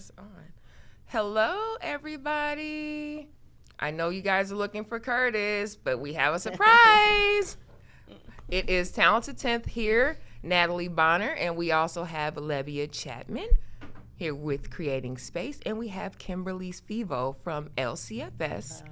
press on. Hello, everybody. I know you guys are looking for Curtis, but we have a surprise. It is Talented 10th here, Natalie Bonner, and we also have Lebia Chatman here with Creating Space, and we have Kimberly Svevo from LCFS.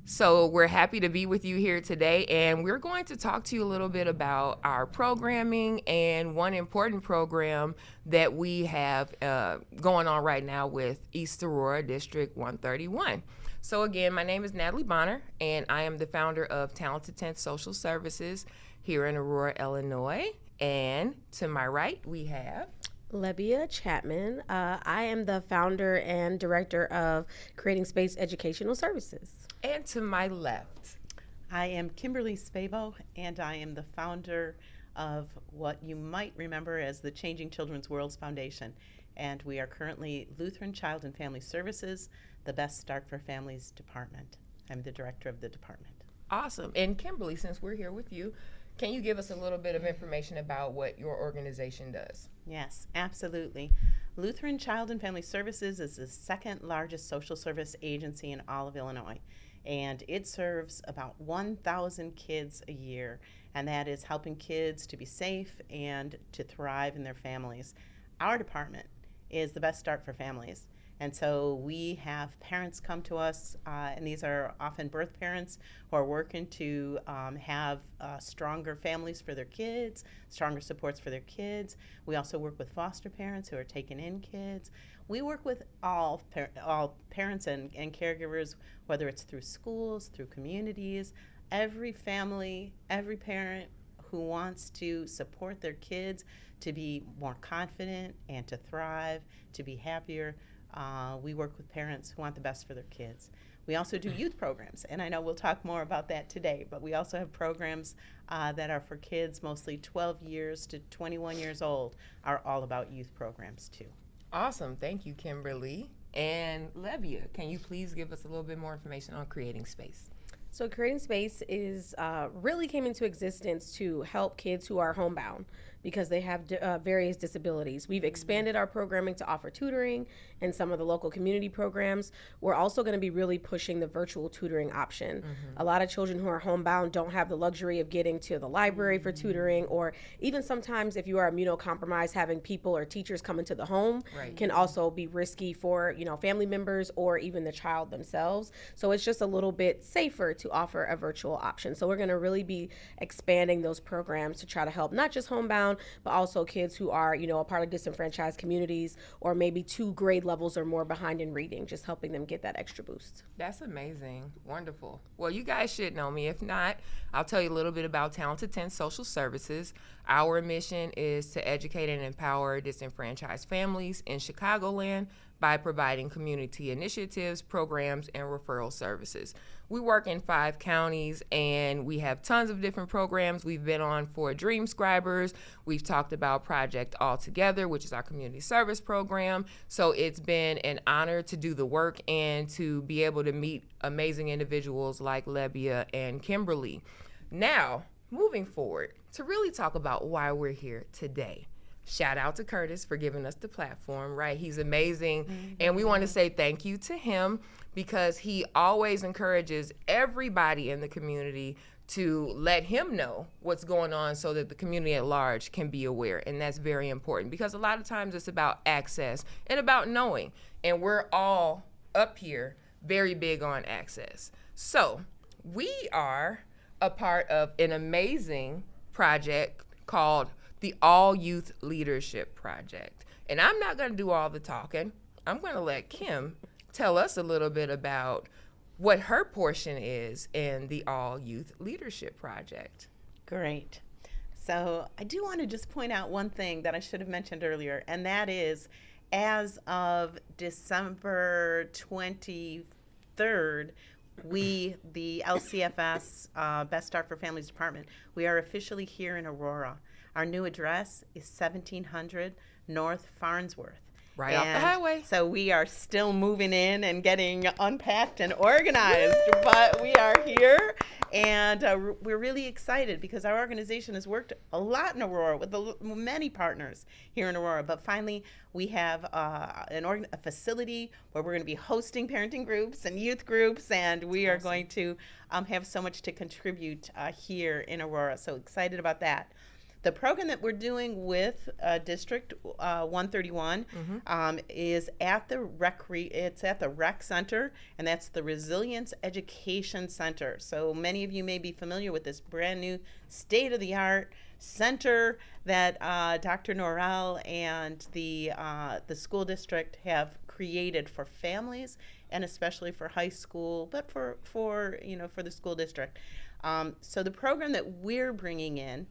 So we're happy to be with you here today, and we're going to talk to you a little bit about our programming and one important program that we have going on right now with East Aurora District 131. So again, my name is Natalie Bonner, and I am the founder of Talented 10th Social Services here in Aurora, Illinois. And to my right, we have Lebia Chatman. I am the founder and director of Creating Space Educational Services. And to my left, I am Kimberly Svevo, and I am the founder of what you might remember as the Changing Children's Worlds Foundation. And we are currently Lutheran Child and Family Services, the Best Start for Families department. I'm the director of the department. Awesome. And Kimberly, since we're here with you, can you give us a little bit of information about what your organization does? Yes, absolutely. Lutheran Child and Family Services is the second largest social service agency in all of Illinois, and it serves about 1,000 kids a year, and that is helping kids to be safe and to thrive in their families. Our department is the Best Start for Families. And so we have parents come to us, and these are often birth parents who are working to have stronger families for their kids, stronger supports for their kids. We also work with foster parents who are taking in kids. We work with all parents and caregivers, whether it's through schools, through communities. Every family, every parent who wants to support their kids to be more confident and to thrive, to be happier. We work with parents who want the best for their kids. We also do youth programs, and I know we'll talk more about that today, but we also have programs that are for kids mostly 12 years to 21 years old, are all about youth programs too. Awesome. Thank you, Kimberly. And Lebia, can you please give us a little bit more information on Creating Space? So Creating Space is really came into existence to help kids who are homebound because they have various disabilities. We've expanded our programming to offer tutoring and some of the local community programs. We're also going to be really pushing the virtual tutoring option. A lot of children who are homebound don't have the luxury of getting to the library for tutoring, or even sometimes if you are immunocompromised, having people or teachers come into the home can also be risky for family members or even the child themselves. So it's just a little bit safer to offer a virtual option. So we're going to really be expanding those programs to try to help not just homebound, but also kids who are, a part of disenfranchised communities or maybe 2 grade levels or more behind in reading, just helping them get that extra boost. That's amazing. Wonderful. Well, you guys should know me. If not, I'll tell you a little bit about Talented 10 Social Services. Our mission is to educate and empower disenfranchised families in Chicagoland by providing community initiatives, programs, and referral services. We work in 5 counties, and we have tons of different programs. We've been on for Dream Scribers. We've talked about Project All Together, which is our community service program. So it's been an honor to do the work and to be able to meet amazing individuals like Lebia and Kimberly. Now, moving forward, to really talk about why we're here today. Shout out to Curtis for giving us the platform, right? He's amazing. And we want to say thank you to him because he always encourages everybody in the community to let him know what's going on so that the community at large can be aware. And that's very important because a lot of times it's about access and about knowing. And we're all up here very big on access. So we are a part of an amazing project called the All Youth Leadership Project. And I'm not going to do all the talking. I'm going to let Kim tell us a little bit about what her portion is in the All Youth Leadership Project. Great. So I do want to just point out one thing that I should have mentioned earlier, and that is as of December 23rd, we, the LCFS Best Start for Families Department, we are officially here in Aurora. Our new address is 1700 North Farnsworth. Right off the highway. So we are still moving in and getting unpacked and organized, but we are here And we're really excited because our organization has worked a lot in Aurora with many partners here in Aurora. But finally, we have a facility where we're going to be hosting parenting groups and youth groups, and we are going to have so much to contribute here in Aurora. So excited about that. The program that we're doing with District 131 is at the rec center, and that's the Resilience Education Center. So many of you may be familiar with this brand new state-of-the-art center that Dr. Norrell and the school district have created for families and especially for high school, but for the school district. So the program that we're bringing in,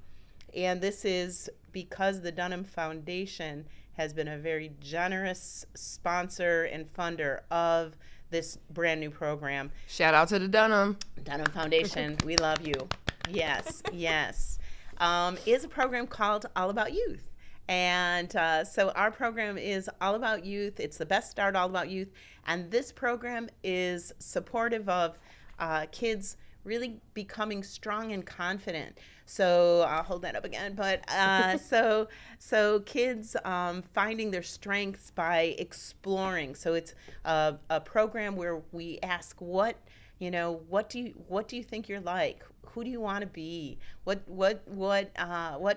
and this is because the Dunham Foundation has been a very generous sponsor and funder of this brand new program. Shout out to the Dunham Foundation. We love you. Yes, yes. Is a program called All About Youth. And so our program is all about youth. It's the Best Start All About Youth. And this program is supportive of kids really becoming strong and confident. So I'll hold that up again. But so kids finding their strengths by exploring. So it's a program where we ask what do you think you're like? Who do you want to be? What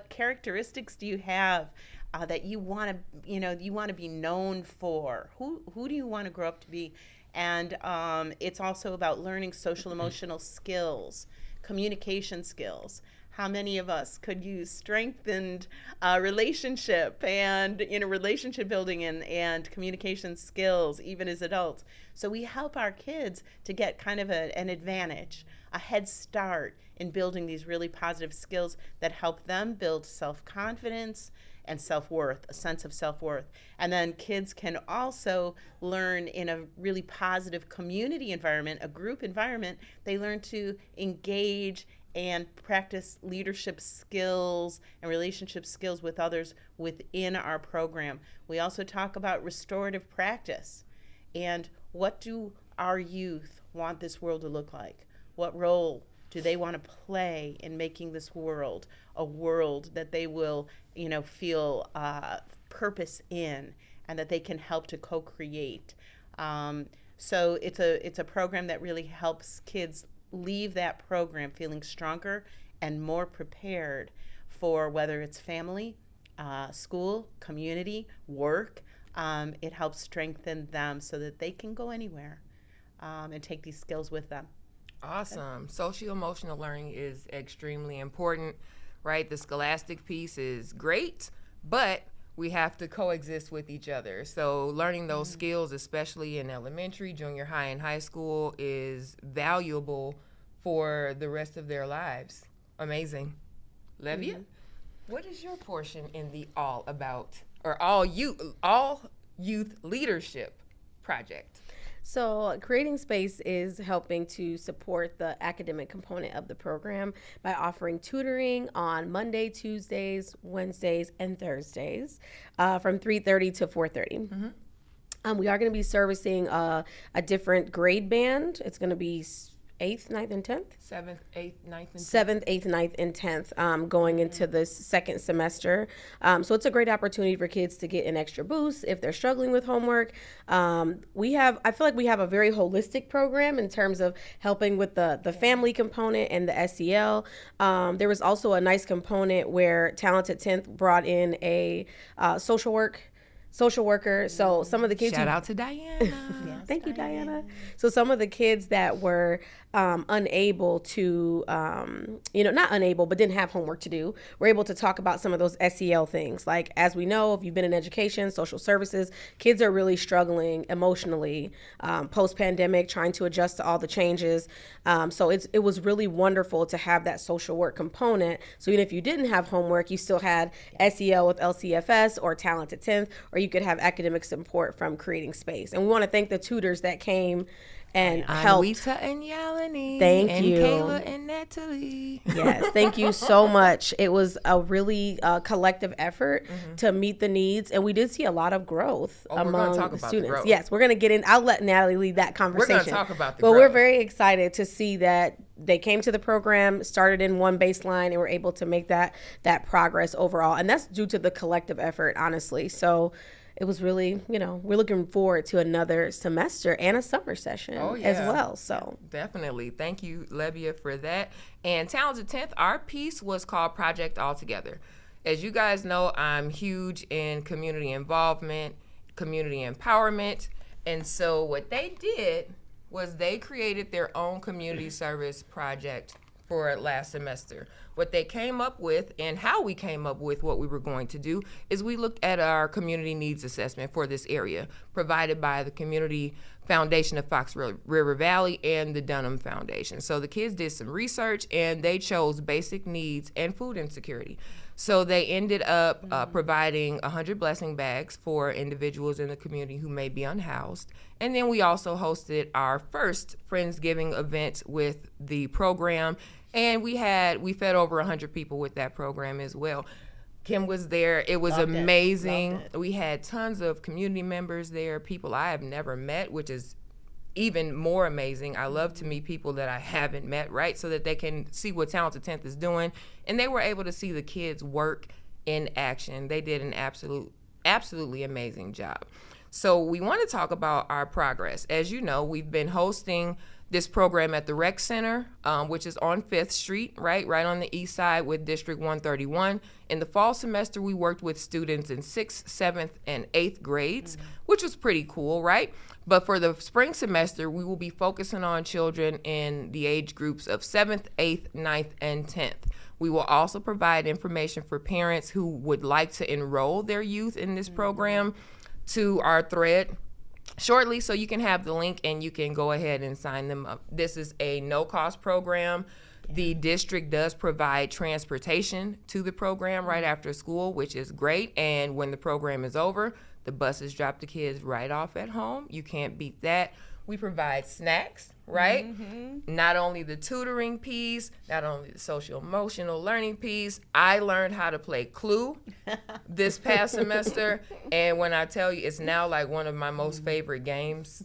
characteristics do you have that you want to be known for? Who do you want to grow up to be? And it's also about learning social emotional skills, communication skills. How many of us could use strengthened relationship and relationship building and communication skills even as adults? So we help our kids to get kind of an advantage, a head start in building these really positive skills that help them build self-confidence and self-worth, a sense of self-worth. And then kids can also learn in a really positive community environment, a group environment. They learn to engage and practice leadership skills and relationship skills with others within our program. We also talk about restorative practice and what do our youth want this world to look like? What role do they want to play in making this world a world that they will, feel purpose in and that they can help to co-create? So it's a program that really helps kids leave that program feeling stronger and more prepared for whether it's family, school, community, work. It helps strengthen them so that they can go anywhere and take these skills with them. Awesome. Socio-emotional learning is extremely important, right? The scholastic piece is great, but we have to coexist with each other. So learning those skills, especially in elementary, junior high, and high school, is valuable for the rest of their lives. Amazing. Lebia, what is your portion in the all youth leadership project? So Creating Space is helping to support the academic component of the program by offering tutoring on Monday, Tuesdays, Wednesdays, and Thursdays from 3:30 to 4:30. We are going to be servicing a different grade band. It's going to be 8th, 9th, and 10th? 7th, 8th, 9th, and 10th. 7th, 8th, 9th, and 10th going into this second semester. So it's a great opportunity for kids to get an extra boost if they're struggling with homework. I feel like we have a very holistic program in terms of helping with the family component and the SEL. There was also a nice component where Talented 10th brought in a social worker. So some of the kids Shout out to Diana. Yes, thank you, Diana. So some of the kids that were unable to, not unable, but didn't have homework to do, were able to talk about some of those SEL things. Like, as we know, if you've been in education, social services, kids are really struggling emotionally post-pandemic, trying to adjust to all the changes. So it was really wonderful to have that social work component. So even if you didn't have homework, you still had SEL with LCFS or Talented 10th, or you could have academic support from Creating Space. And we want to thank the tutors that came and helped. Anwita and Yalini. Thank you. And Kayla and Natalie. Yes, thank you so much. It was a really collective effort to meet the needs, and we did see a lot of growth among the students. Yes, we're going to get in. I'll let Natalie lead that conversation. We're going to talk about the growth. growth. We're very excited to see that they came to the program, started in one baseline, and were able to make that progress overall. And that's due to the collective effort, honestly. So it was really, we're looking forward to another semester and a summer session as well. So definitely. Thank you, Lebia, for that. And Talented 10th, our piece was called Project Altogether. As you guys know, I'm huge in community involvement, community empowerment. And so what they did was they created their own community service project for last semester. What they came up with and how we came up with what we were going to do is we looked at our community needs assessment for this area provided by the Community Foundation of Fox River Valley and the Dunham Foundation. So the kids did some research and they chose basic needs and food insecurity. So they ended up providing 100 blessing bags for individuals in the community who may be unhoused. And then we also hosted our first Friendsgiving event with the program. And we fed over 100 people with that program as well. Kim was there. It was amazing. We had tons of community members there, people I have never met, which is even more amazing. I love to meet people that I haven't met, right? So that they can see what Talented 10th is doing. And they were able to see the kids work in action. They did an absolutely amazing job. So we want to talk about our progress. As you know, we've been hosting this program at the Rec Center, which is on 5th Street, right on the east side with District 131. In the fall semester, we worked with students in 6th, 7th, and 8th grades, which was pretty cool, right? But for the spring semester, we will be focusing on children in the age groups of 7th, 8th, 9th, and 10th. We will also provide information for parents who would like to enroll their youth in this program to our thread shortly, so you can have the link and you can go ahead and sign them up. This is a no-cost program. The district does provide transportation to the program right after school, which is great. And when the program is over, the buses drop the kids right off at home. You can't beat that. We provide snacks, right? Not only the tutoring piece, not only the social emotional learning piece. I learned how to play Clue this past semester. And when I tell you, it's now like one of my most favorite games.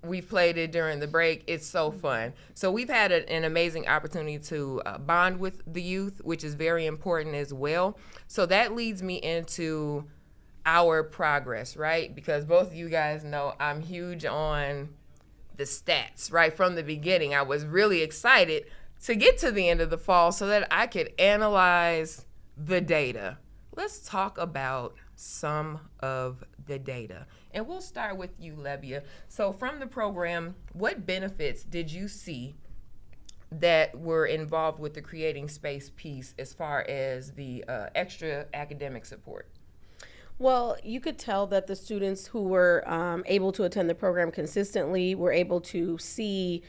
We've played it during the break. It's so fun. So we've had an amazing opportunity to bond with the youth, which is very important as well. So that leads me into our progress, right? Because both of you guys know I'm huge on the stats, right? From the beginning, I was really excited to get to the end of the fall so that I could analyze the data. Let's talk about some of the data. And we'll start with you, Lebia. So from the program, what benefits did you see that were involved with the Creating Space piece as far as the extra academic support? Well, you could tell that the students who were able to attend the program consistently were able to see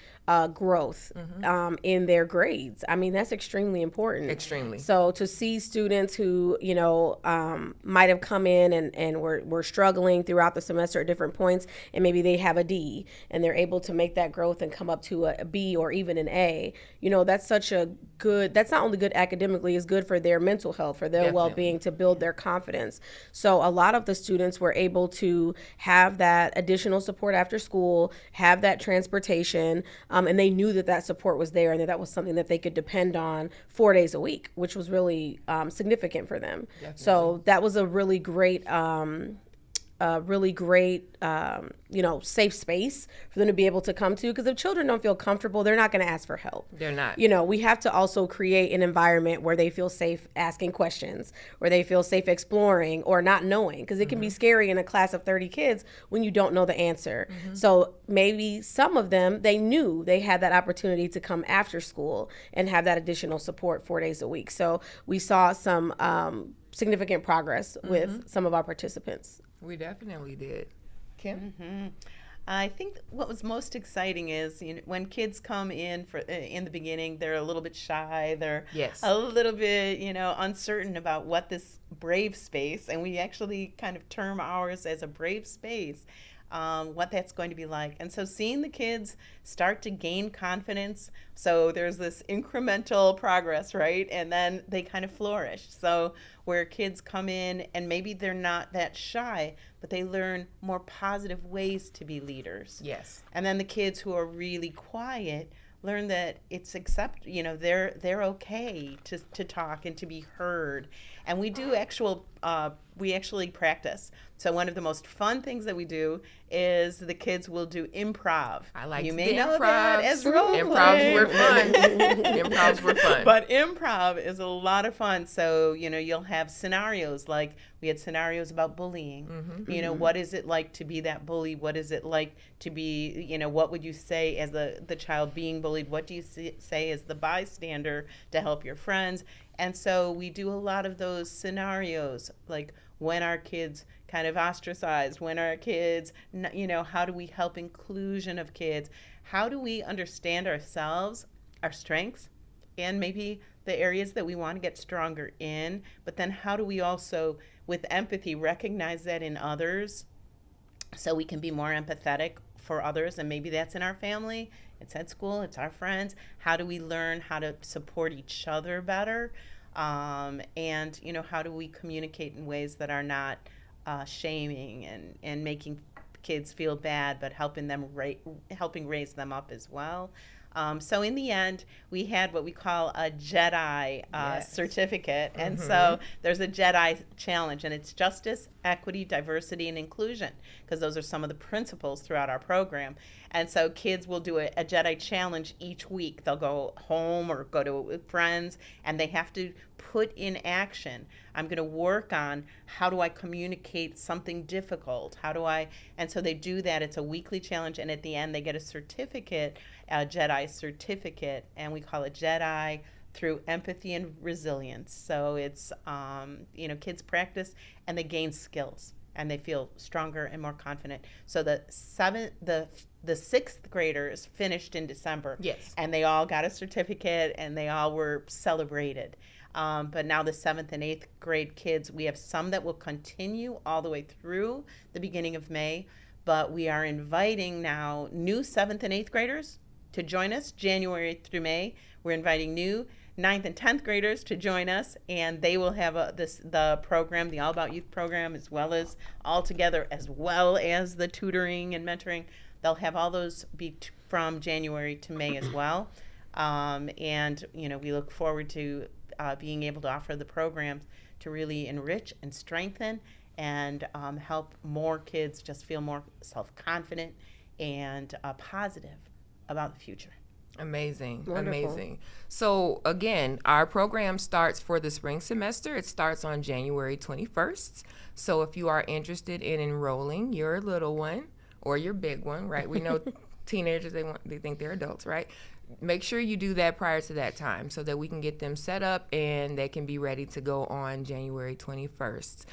growth in their grades. I mean, that's extremely important. Extremely. So to see students who, might have come in and were struggling throughout the semester at different points, and maybe they have a D, and they're able to make that growth and come up to a B or even an A, that's such a good, that's not only good academically, it's good for their mental health, for their well-being, to build their confidence. So a lot of the students were able to have that additional support after school, have that transportation, and they knew that support was there and that was something that they could depend on 4 days a week, which was really significant for them. Definitely. So that was a really great safe space for them to be able to come to, because if children don't feel comfortable, they're not going to ask for help. They're not. We have to also create an environment where they feel safe asking questions, where they feel safe exploring or not knowing, because it can be scary in a class of 30 kids when you don't know the answer. So maybe some of them, they knew they had that opportunity to come after school and have that additional support 4 days a week. So we saw some significant progress with some of our participants. We definitely did. Kim? I think what was most exciting is when kids come in in the beginning, they're a little bit shy. They're a little bit, uncertain about what this brave space, and we actually kind of term ours as a brave space, what that's going to be like. And so seeing the kids start to gain confidence, so there's this incremental progress, right? And then they kind of flourish. So where kids come in and maybe they're not that shy, but they learn more positive ways to be leaders. Yes. And then the kids who are really quiet learn that it's they're okay to talk and to be heard. And we do we actually practice. So one of the most fun things that we do is the kids will do improv. I like you the may know improvs. that as role Improvs play. were fun. Improvs were fun. But improv is a lot of fun. So, you'll have scenarios, like we had scenarios about bullying. What is it like to be that bully? What is it like to be, what would you say as the child being bullied? What do you say as the bystander to help your friends? And so we do a lot of those scenarios, like when our kids kind of ostracized, when our kids, how do we help inclusion of kids? How do we understand ourselves, our strengths, and maybe the areas that we want to get stronger in? But then how do we also, with empathy, recognize that in others so we can be more empathetic for others? And maybe that's in our family, it's at school, it's our friends. How do we learn how to support each other better? And how do we communicate in ways that are not shaming and making kids feel bad, but helping raise them up as well? So in the end, we had what we call a Jedi certificate. And so there's a Jedi challenge, and it's justice, equity, diversity, and inclusion, because those are some of the principles throughout our program. And so kids will do a Jedi challenge each week. They'll go home or go to friends, and they have to put in action. I'm going to work on how do I communicate something difficult? And so they do that. It's a weekly challenge, and at the end they get a certificate, a Jedi certificate, and we call it Jedi through empathy and resilience. So it's, kids practice and they gain skills and they feel stronger and more confident. So the sixth graders finished in December. Yes. And they all got a certificate and they all were celebrated. But now the 7th and 8th grade kids, we have some that will continue all the way through the beginning of May, but we are inviting now new 7th and 8th graders to join us January through May. We're inviting new 9th and 10th graders to join us, and they will have the program, the All About Youth program, as well as All Together, as well as the tutoring and mentoring. They'll have all those be from January to May as well. And we look forward to being able to offer the programs to really enrich and strengthen and help more kids just feel more self-confident and positive about the future. Amazing. Wonderful. Amazing. So again, our program starts for the spring semester. It starts on January 21st. So if you are interested in enrolling your little one or your big one, right? We know teenagers, they think they're adults, right? Make sure you do that prior to that time so that we can get them set up and they can be ready to go on January 21st.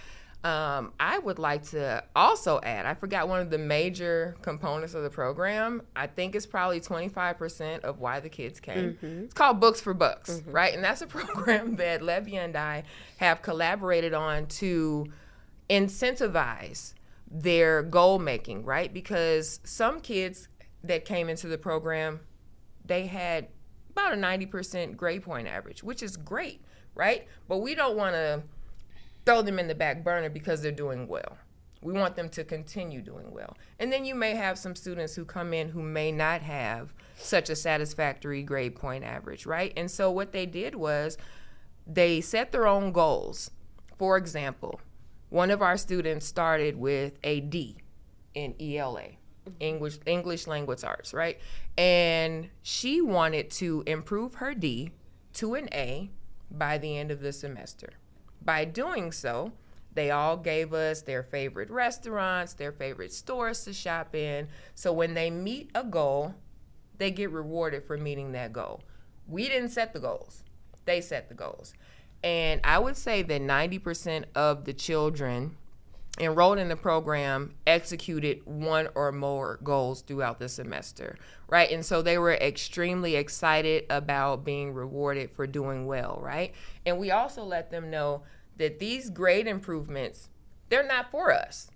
I would like to also add, I forgot one of the major components of the program. I think it's probably 25% of why the kids came. It's called Books for Bucks, right? And that's a program that Lebia and I have collaborated on to incentivize their goal making, right? Because some kids that came into the program, they had about a 90% grade point average, which is great, right? But we don't want to throw them in the back burner because they're doing well. We want them to continue doing well. And then you may have some students who come in who may not have such a satisfactory grade point average, right? And so what they did was they set their own goals. For example, one of our students started with a D in ELA, English Language Arts, right? And she wanted to improve her D to an A by the end of the semester. By doing so, they all gave us their favorite restaurants, their favorite stores to shop in. So when they meet a goal, they get rewarded for meeting that goal. We didn't set the goals. They set the goals. And I would say that 90% of the children enrolled in the program executed one or more goals throughout the semester, right? And so they were extremely excited about being rewarded for doing well, right? And we also let them know that these grade improvements, they're not for us.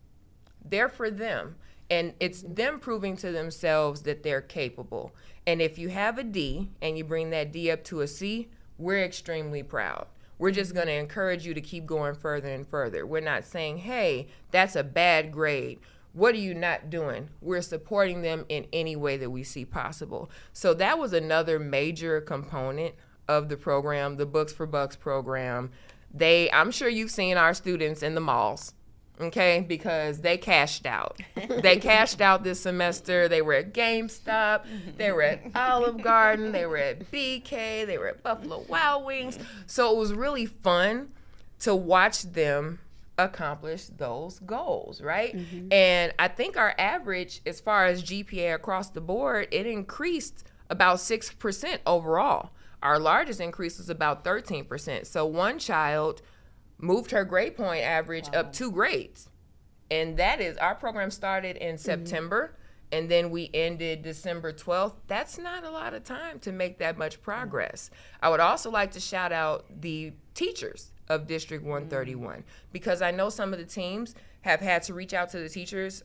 They're for them. And it's them proving to themselves that they're capable. And if you have a D and you bring that D up to a C, we're extremely proud. We're just going to encourage you to keep going further and further. We're not saying, hey, that's a bad grade. what are you not doing? We're supporting them in any way that we see possible. So that was another major component of the program, the Books for Bucks program. I'm sure you've seen our students in the malls, okay, because they cashed out. They cashed out this semester. They were at GameStop. They were at Olive Garden. They were at BK. They were at Buffalo Wild Wings. So it was really fun to watch them accomplish those goals, right? And I think our average, as far as GPA across the board, it increased about 6% overall. Our largest increase was about 13%. So one child moved her grade point average up 2 grades. And that is, our program started in September, and then we ended December 12th. That's not a lot of time to make that much progress. I would also like to shout out the teachers of District 131, because I know some of the teams have had to reach out to the teachers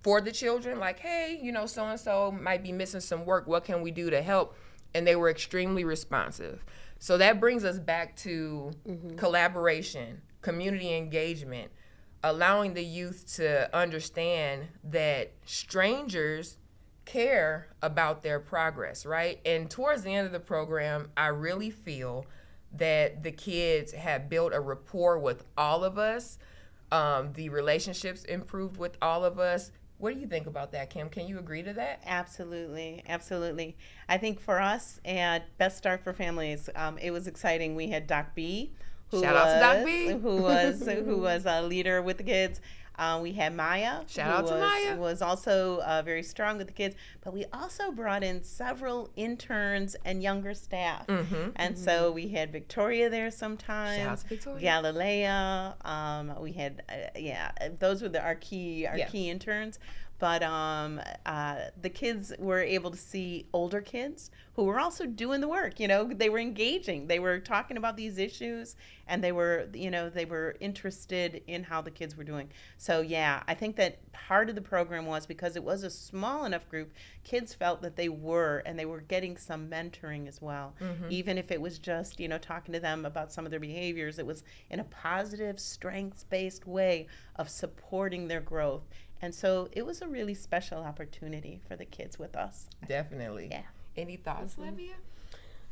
for the children, like, hey, so-and-so might be missing some work. What can we do to help? And they were extremely responsive. So that brings us back to collaboration, community engagement, allowing the youth to understand that strangers care about their progress, right? And towards the end of the program, I really feel that the kids have built a rapport with all of us. The relationships improved with all of us. What do you think about that, Kim? Can you agree to that? Absolutely. I think for us at Best Start for Families, it was exciting. We had Doc B, who was a leader with the kids. We had Maya, who was also very strong with the kids, but we also brought in several interns and younger staff. And so we had Victoria there sometimes. Shout out to Victoria. Galilea. We had, those were our key interns. But the kids were able to see older kids who were also doing the work. They were engaging. They were talking about these issues, and they were interested in how the kids were doing. So I think that part of the program was because it was a small enough group, kids felt that they were getting some mentoring as well. Even if it was just talking to them about some of their behaviors, it was in a positive, strengths-based way of supporting their growth. And so it was a really special opportunity for the kids with us. Definitely. Yeah. Any thoughts, Lebia?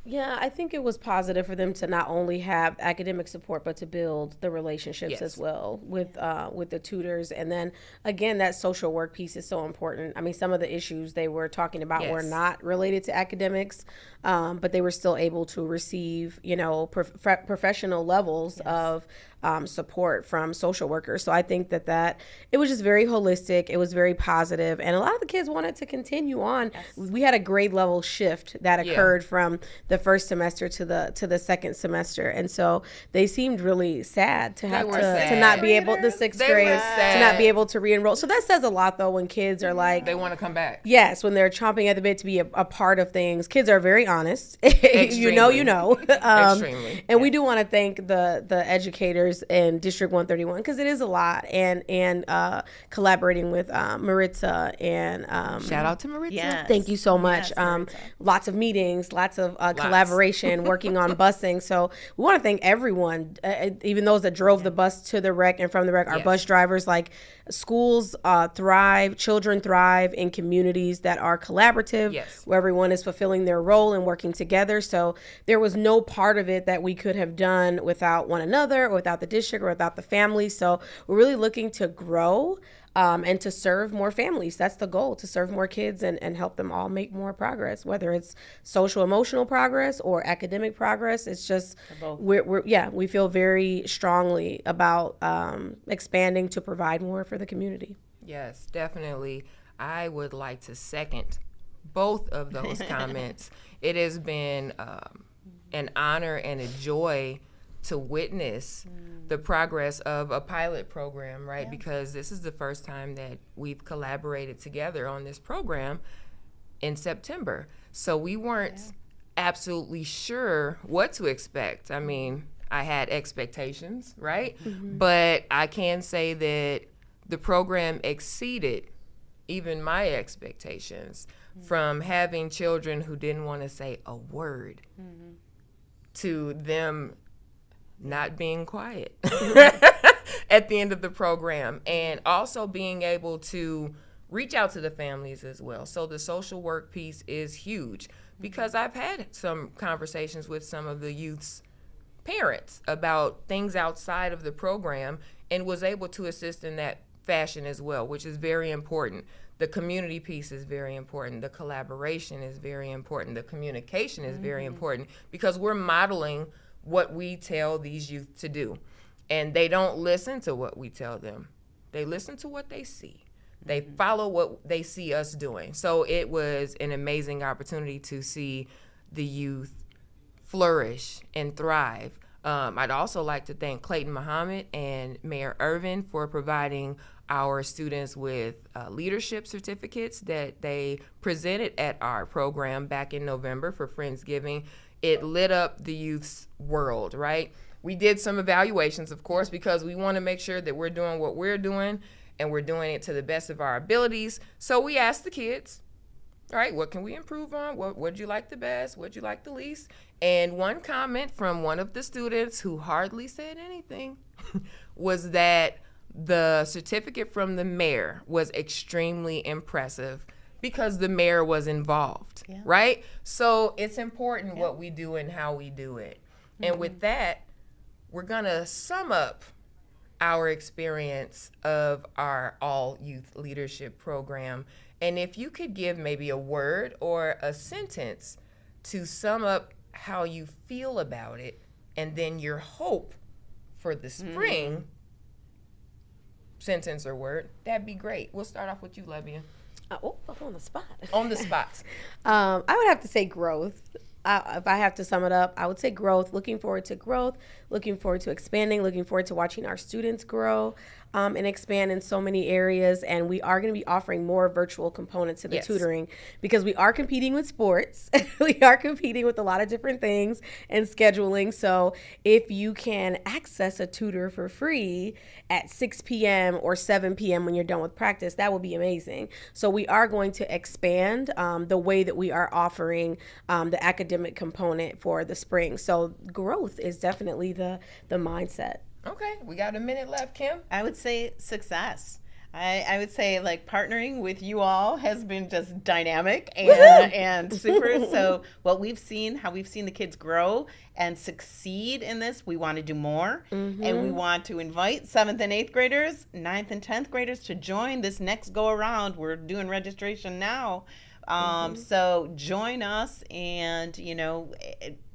Yeah, I think it was positive for them to not only have academic support, but to build the relationships as well with the tutors. And then, again, that social work piece is so important. I mean, some of the issues they were talking about were not related to academics, but they were still able to receive, professional levels of support from social workers. So I think that it was just very holistic. It was very positive. And a lot of the kids wanted to continue on. We had a grade level shift that occurred from the first semester to the second semester. And so they seemed really sad to have to not be able, the sixth grade, to not be able to re-enroll. So that says a lot, though, when kids are like, they want to come back. Yes, when they're chomping at the bit to be a part of things. Kids are very honest. Extremely. Extremely. And we do want to thank the educators in District 131, because it is a lot, and collaborating with Maritza and shout out to Maritza. Yes. Thank you so much. Lots of meetings, lots of collaboration, working on busing. So we want to thank everyone, even those that drove the bus to the rec and from the rec, our bus drivers. Like, schools thrive, children thrive in communities that are collaborative, where everyone is fulfilling their role and working together. So there was no part of it that we could have done without one another, or without the district, or without the family. So we're really looking to grow and to serve more families. That's the goal, to serve more kids and help them all make more progress, whether it's social emotional progress or academic progress. It's just we feel very strongly about expanding to provide more for the community. Yes, definitely. I would like to second both of those comments. It has been an honor and a joy to witness the progress of a pilot program, right? Because this is the first time that we've collaborated together on this program in September. So we weren't absolutely sure what to expect. I mean, I had expectations, right? But I can say that the program exceeded even my expectations, from having children who didn't want to say a word to them not being quiet at the end of the program, and also being able to reach out to the families as well. So the social work piece is huge, because I've had some conversations with some of the youth's parents about things outside of the program, and was able to assist in that fashion as well, which is very important. The community piece is very important. The collaboration is very important. The communication is very important, because we're modeling what we tell these youth to do. And they don't listen to what we tell them. They listen to what they see. They follow what they see us doing. So it was an amazing opportunity to see the youth flourish and thrive. I'd also like to thank Clayton Muhammad and Mayor Irvin for providing our students with leadership certificates that they presented at our program back in November for Friendsgiving. It lit up the youth's world, right? We did some evaluations, of course, because we want to make sure that we're doing what we're doing, and we're doing it to the best of our abilities. So we asked the kids, all right, what can we improve on? What'd you like the best? What'd you like the least? And one comment from one of the students, who hardly said anything, was that the certificate from the mayor was extremely impressive, because the mayor was involved, right? So it's important what we do and how we do it. And with that, we're gonna sum up our experience of our All Youth Leadership Program. And if you could give maybe a word or a sentence to sum up how you feel about it, and then your hope for the spring, sentence or word, that'd be great. We'll start off with you, Lebia. I'm on the spot. On the spot. I would have to say growth. If I have to sum it up, I would say growth. Looking forward to growth, looking forward to expanding, looking forward to watching our students grow and expand in so many areas. And we are going to be offering more virtual components to the tutoring, because we are competing with sports. We are competing with a lot of different things and scheduling. So if you can access a tutor for free at 6 p.m. or 7 p.m. when you're done with practice, that would be amazing. So we are going to expand the way that we are offering the academic component for the spring. So growth is definitely the mindset. Okay, we got a minute left, Kim. I would say success. I would say, like, partnering with you all has been just dynamic and super. So what we've seen, how we've seen the kids grow and succeed in this, we want to do more. And we want to invite 7th and 8th graders, 9th and 10th graders to join this next go around. We're doing registration now. So join us, and,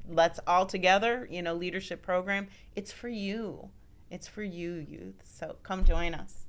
let's all together, leadership program. It's for you. It's for you, youth. So come join us.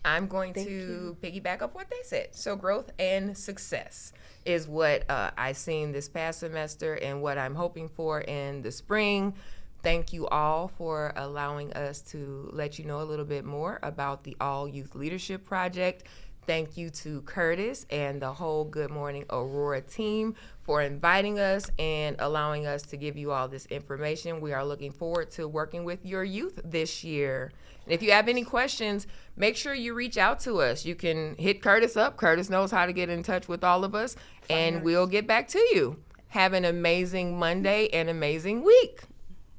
I'm going to piggyback off what they said. So growth and success is what I've seen this past semester, and what I'm hoping for in the spring. Thank you all for allowing us to let you know a little bit more about the All Youth Leadership Project. Thank you to Curtis and the whole Good Morning Aurora team for inviting us and allowing us to give you all this information. We are looking forward to working with your youth this year. And if you have any questions, make sure you reach out to us. You can hit Curtis up. Curtis knows how to get in touch with all of us, and we'll get back to you. Have an amazing Monday and amazing week.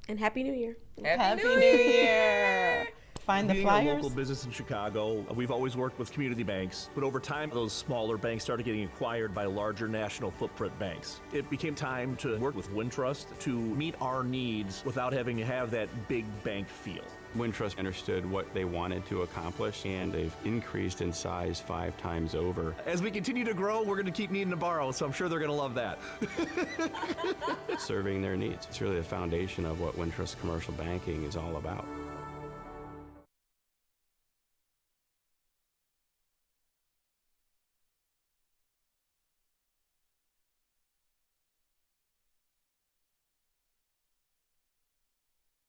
And Happy New Year. Happy New Year. Find the flyers. Being a local business in Chicago, we've always worked with community banks, but over time, those smaller banks started getting acquired by larger national footprint banks. It became time to work with Wintrust to meet our needs without having to have that big bank feel. Wintrust understood what they wanted to accomplish, and they've increased in size 5 times over. As we continue to grow, we're going to keep needing to borrow, so I'm sure they're going to love that. Serving their needs. It's really the foundation of what Wintrust commercial banking is all about.